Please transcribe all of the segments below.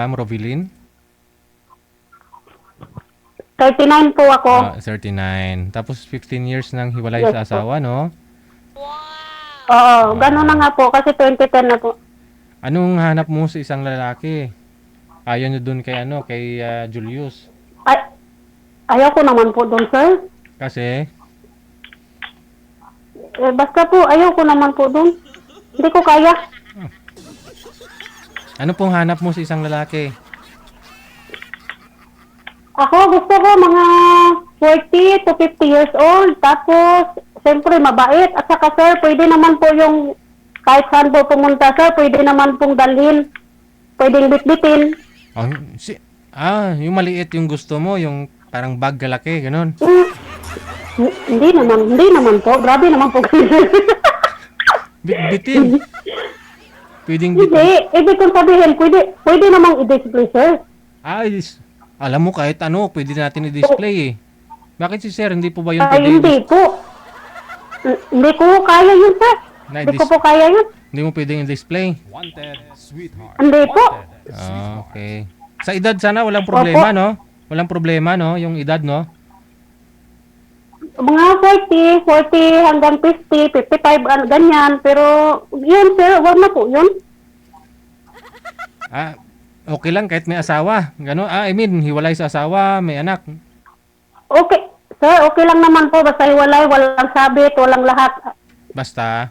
Ma'am Rovilin? 39 po ako. 39. Tapos 15 years nang hiwalay Yes sa po. asawa, no? Oo, gano'n na nga po kasi 2010 na po. Anong hanap mo sa isang lalaki? Ayaw nyo dun kay Julius. Ay, ayaw ko naman po doon, sir. Kasi, Basta po, ayaw ko naman po doon. Hindi ko kaya. ano pong hanap mo sa isang lalaki? Ako gusto ko mga 40 to 50 years old. Tapos, siyempre mabait. At saka, sir, pwede naman po yung kahit saan po pumunta, sir, pwede naman pong dalhin. Pwedeng bitbitin. Oh, yung maliit yung gusto mo, yung parang bag kalaki, ganun. Hindi naman po. Grabe naman po. Bitbitin. Pwedeng Hindi. bitin. Ibig kong sabihin, pwede namang i-display, sir. Alam mo kahit ano, pwede natin i-display eh. Bakit si sir, hindi po ba yun Ay, pwede hindi po. Hindi ko kaya yun, sir. Hindi ko po kaya yun. Hindi mo pwedeng i-display? Hindi po. Okay. Sa edad sana walang problema, Opo. no? Walang problema, no? Yung edad, no? Mga 40 hanggang 50, 55, ganyan. Pero, yun, sir, wag na po yun. Okay lang kahit may asawa. Gano? I mean, hiwalay sa asawa, may anak. Okay. Sir, okay lang naman po. Basta hiwalay, walang sabit, walang lahat. Basta,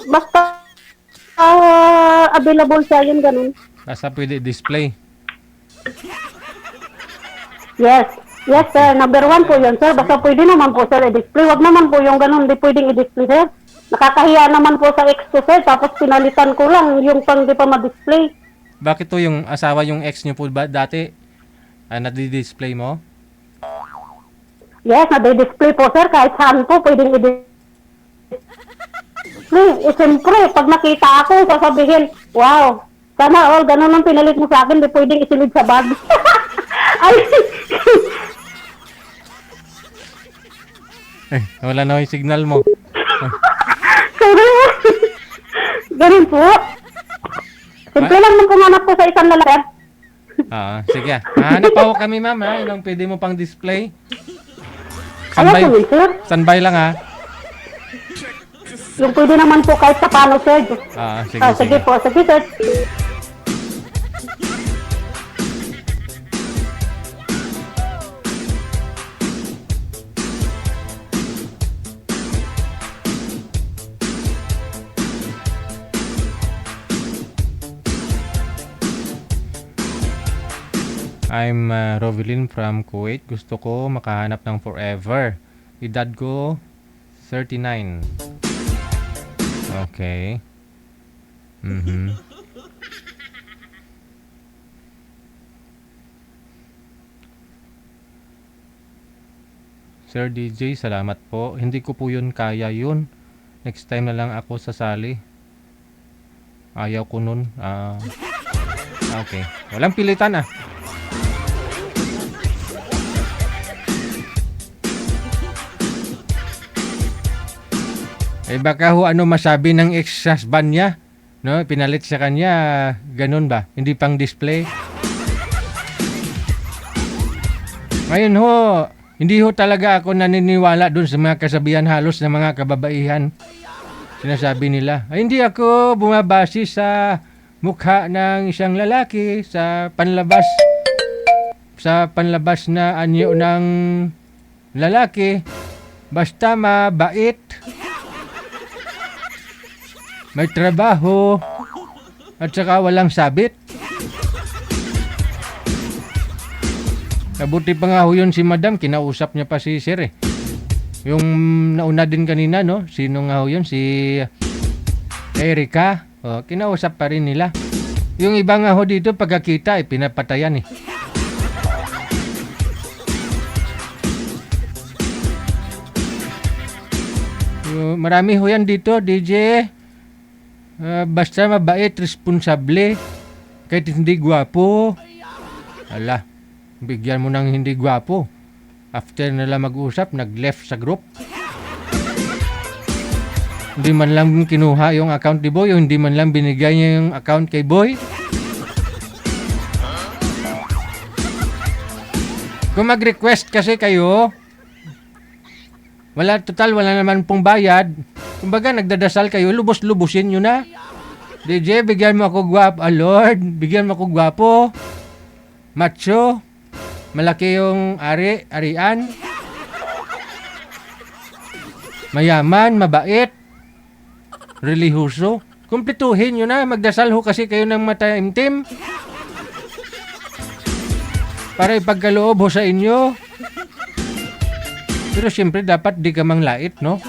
Basta, available siya, yun, ganun. basta pwede i-display. Yes. Yes, sir. Number 1 po yun, sir. Basta pwede naman po, sir, i-display. Wag naman po yung ganun. Hindi pwedeng i-display, sir. Nakakahiya naman po sa ex ko, sir. Tapos pinalitan ko lang yung pang di pa ma-display. Bakit to yung asawa, yung ex nyo po ba dati? Nadi-display mo? Yes, nade-display po, sir. Kahit saan po, pwedeng i-display. Siyempre, pag nakita ako, sasabihin, wow, sana all, ganun ang pinalit mo sa akin, di pwedeng isilid sa bag. Ay, Wala na yung signal mo. ganun po. Simple lang nung pumanap ko sa isang lalaki. Sige. Hanap pa ako kami, ma'am, ha? Yung pwede mo pang display. Ayaw ko yun, sir. Standby lang, ha? Yung pwede naman po kahit sa paano, sir. Sige. Sige po, sige, sir. I'm Rovilin from Kuwait. Gusto ko makahanap ng forever. Edad ko 39. Okay. Sir DJ, salamat po. Hindi ko po yun kaya yun. Next time na lang ako sasali. Ayaw ko nun. Okay. Walang pilitan, ah. Baka ano masabi ng ex-husband niya, no? Pinalit sa kanya, ganun ba? Hindi pang display. Ngayon hindi talaga ako naniniwala dun sa mga kasabihan halos ng mga kababaihan. Sinasabi nila, hindi ako bumabase sa mukha ng isang lalaki, sa panlabas na anyo ng lalaki, basta mabait, may trabaho, at saka walang sabit. Kabuti pa nga ho yun si madam, kinausap niya pa si sir eh. Yung nauna din kanina, no? Sino nga ho yun? Si Erica. Kinausap pa rin nila. Yung iba nga ho dito, pagkakita, pinapatayan eh. Marami ho yan dito, DJ. Basta mabait, responsable, kahit hindi gwapo. Ala, bigyan mo ng hindi gwapo. After nila mag-usap, nag-left sa group. Hindi man lang kinuha yung account ni Boy, o hindi man lang binigay niya yung account kay Boy. Kung mag-request kasi kayo, wala naman pong bayad. Kumbaga, nagdadasal kayo, lubos-lubusin nyo na. DJ, bigyan mo ako gwapo. Lord, bigyan mo ako gwapo. Macho. Malaki yung arian. Mayaman, mabait. Relihuso. Kumpletuhin nyo na. Magdasal ho kasi kayo ng mataimtim. Para ipagkaloob ho sa inyo. Pero siyempre dapat di ka manglait, no?